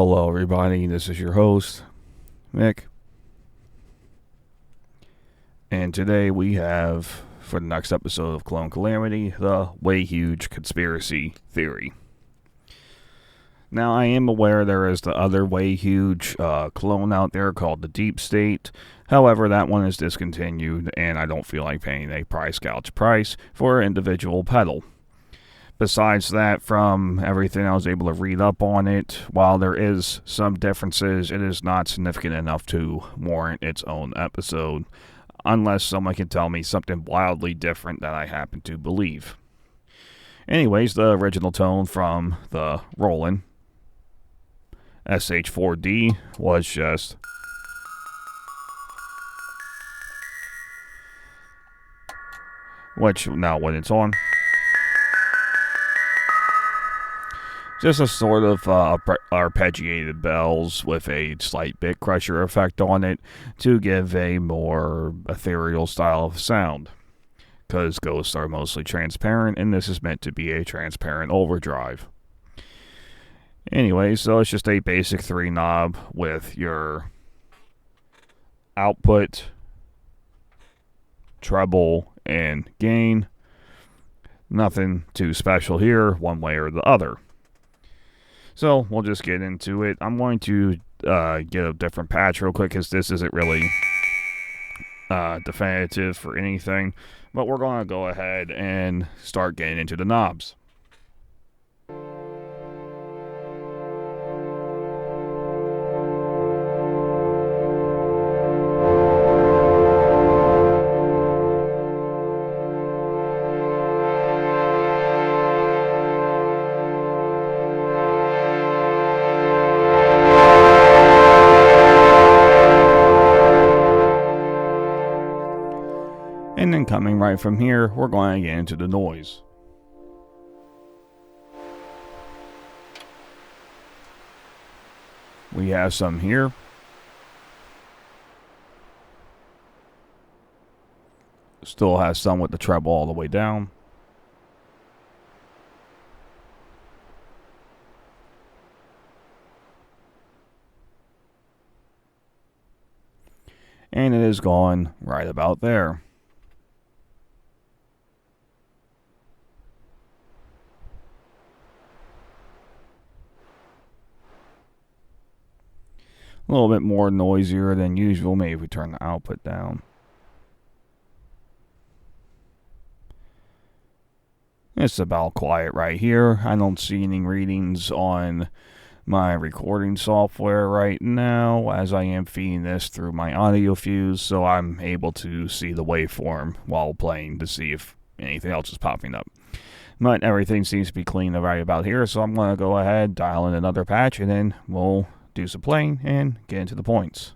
Hello everybody, this is your host, Mick. And today we have, for the next episode of Clone Calamity, the way huge conspiracy theory. Now I am aware there is the other way huge clone out there called the Deep State. However, that one is discontinued and I don't feel like paying a price gouge price for an individual pedal. Besides that, from everything I was able to read up on it, while there is some differences, it is not significant enough to warrant its own episode, unless someone can tell me something wildly different that I happen to believe. Anyways, the original tone from the Roland SH-4d was just which now when it's on, just a sort of arpeggiated bells with a slight bit crusher effect on it to give a more ethereal style of sound, because ghosts are mostly transparent and this is meant to be a transparent overdrive. Anyway, so it's just a basic 3 knob with your output, treble, and gain. Nothing too special here, one way or the other. So we'll just get into it. I'm going to get a different patch real quick because this isn't really definitive for anything. But we're going to go ahead and start getting into the knobs. And then coming right from here, we're going to get into the noise. We have some here. Still has some with the treble all the way down. And it is gone right about there. A little bit more noisier than usual. Maybe if we turn the output down. It's about quiet right here. I don't see any readings on my recording software right now, as I am feeding this through my Audiofuse, so I'm able to see the waveform while playing to see if anything else is popping up. But everything seems to be clean right about here, so I'm going to go ahead, dial in another patch, and then we'll do some playing and get into the points.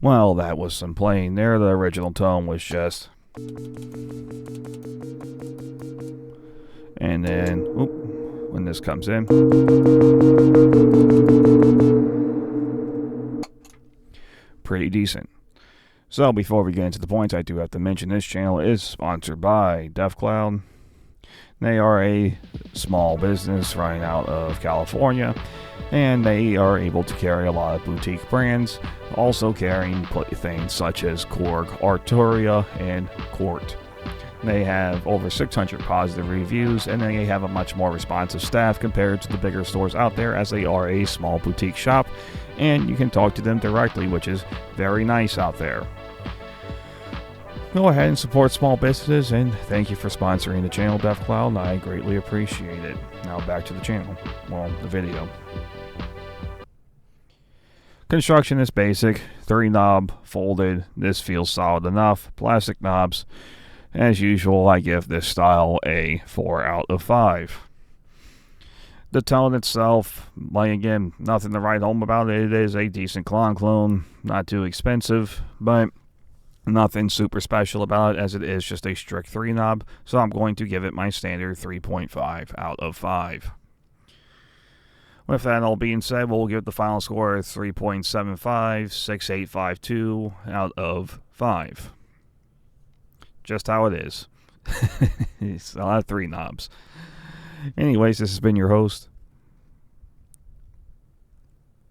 Well, that was some playing there. The original tone was just... And then, when this comes in... pretty decent. So, before we get into the points, I do have to mention this channel is sponsored by DefCloud. They are a small business running out of California, and they are able to carry a lot of boutique brands, also carrying things such as Korg, Arturia, and Court. They have over 600 positive reviews, and they have a much more responsive staff compared to the bigger stores out there, as they are a small boutique shop, and you can talk to them directly, which is very nice out there. Go ahead and support small businesses, and thank you for sponsoring the channel, DefCloud. I greatly appreciate it. Now back to the channel, well, the video. Construction is basic, 3-knob folded. This feels solid enough. Plastic knobs. As usual, I give this style a 4 out of 5. The tone itself, like again, nothing to write home about it. It is a decent clone, not too expensive, but nothing super special about it, as it is just a strict 3-knob, so I'm going to give it my standard 3.5 out of 5. With that all being said, we'll give the final score 3.75, 6852 out of 5. Just how it is. It's a lot of 3 knobs. Anyways, this has been your host,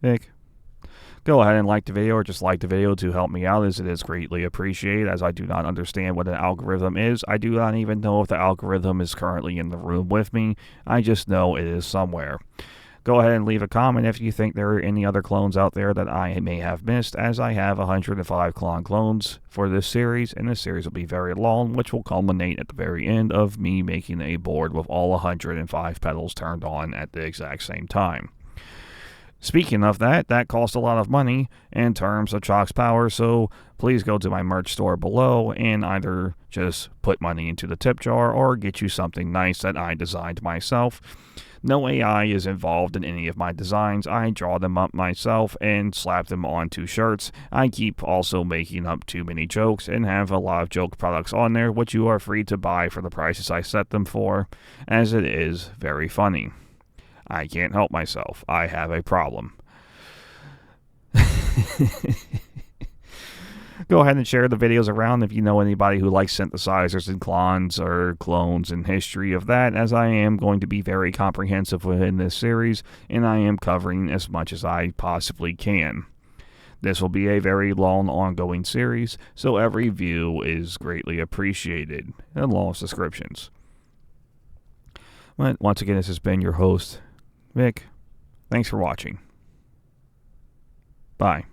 Vic. Go ahead and like the video, or just like the video to help me out, as it is greatly appreciated, as I do not understand what an algorithm is. I do not even know if the algorithm is currently in the room with me. I just know it is somewhere. Go ahead and leave a comment if you think there are any other clones out there that I may have missed, as I have 105 clones for this series, and this series will be very long, which will culminate at the very end of me making a board with all 105 pedals turned on at the exact same time. Speaking of that costs a lot of money in terms of Chalk's power, so please go to my merch store below and either just put money into the tip jar or get you something nice that I designed myself. No AI is involved in any of my designs. I draw them up myself and slap them onto shirts. I keep also making up too many jokes and have a lot of joke products on there, which you are free to buy for the prices I set them for, as it is very funny. I can't help myself. I have a problem. Go ahead and share the videos around if you know anybody who likes synthesizers and clones or clones and history of that, as I am going to be very comprehensive within this series, and I am covering as much as I possibly can. This will be a very long ongoing series, so every view is greatly appreciated, and long descriptions. But once again, this has been your host, Vic. Thanks for watching. Bye.